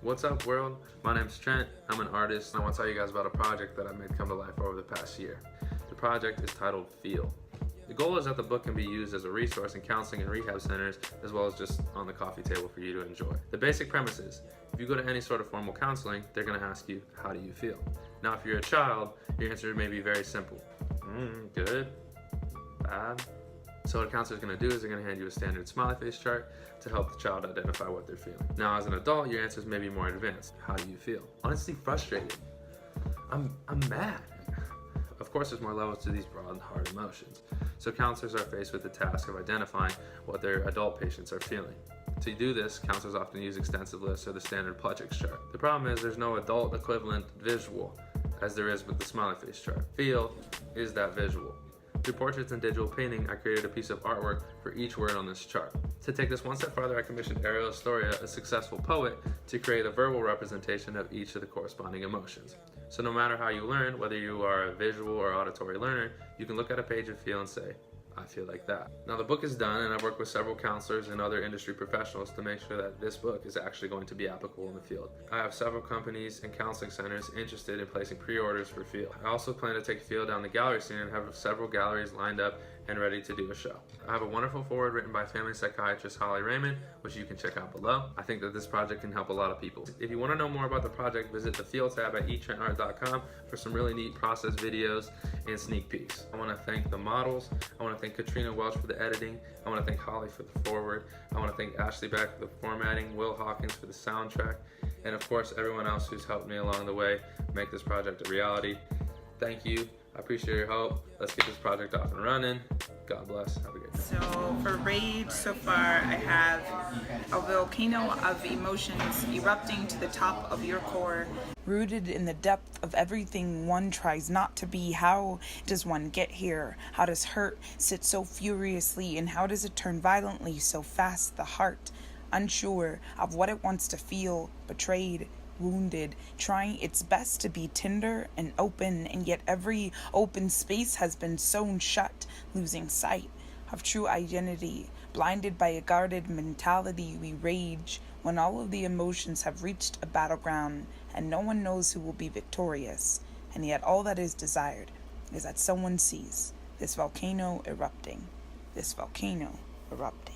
What's up, world? My name's Trent. I'm an artist, and I want to tell you guys about a project that I made come to life over the past year. The project is titled Feel. The goal is that the book can be used as a resource in counseling and rehab centers, as well as just on the coffee table for you to enjoy. The basic premise is, if you go to any sort of formal counseling, they're going to ask you, how do you feel? Now, if you're a child, your answer may be very simple. Good, bad. So what a counselor is going to do is they're going to hand you a standard smiley face chart to help the child identify what they're feeling. Now, as an adult, your answers may be more advanced. How do you feel? Honestly, frustrated. I'm mad. Of course, there's more levels to these broad, hard emotions. So counselors are faced with the task of identifying what their adult patients are feeling. To do this, counselors often use extensive lists or the standard Plutchik's chart. The problem is there's no adult equivalent visual as there is with the smiley face chart. Feel is that visual. Through portraits and digital painting, I created a piece of artwork for each word on this chart. To take this one step farther, I commissioned Ariel Astoria, a successful poet, to create a verbal representation of each of the corresponding emotions. So no matter how you learn, whether you are a visual or auditory learner, you can look at a page and feel and say, I feel like that. Now the book is done, and I've worked with several counselors and other industry professionals to make sure that this book is actually going to be applicable in the field. I have several companies and counseling centers interested in placing pre-orders for Feel. I also plan to take Feel down the gallery scene and have several galleries lined up and ready to do a show. I have a wonderful foreword written by family psychiatrist Holly Raymond, which you can check out below. I think that this project can help a lot of people. If you want to know more about the project, visit the Feel tab at eTrentArt.com for some really neat process videos and sneak peeks. I want to thank the models. I want to thank Katrina Welch for the editing. I want to thank Holly for the foreword. I want to thank Ashley Beck for the formatting, Will Hawkins for the soundtrack, and of course everyone else who's helped me along the way make this project a reality. Thank you. I appreciate your help. Let's get this project off and running. God bless. Have a good day. So for Rage, so far I have a volcano of emotions erupting to the top of your core. Rooted in the depth of everything one tries not to be. How does one get here? How does hurt sit so furiously, and how does it turn violently so fast? The heart, unsure of what it wants to feel, betrayed, wounded, trying its best to be tender and open, and yet every open space has been sewn shut, losing sight of true identity. Blinded by a guarded mentality, we rage when all of the emotions have reached a battleground and no one knows who will be victorious. And yet all that is desired is that someone sees this volcano erupting. This volcano erupting.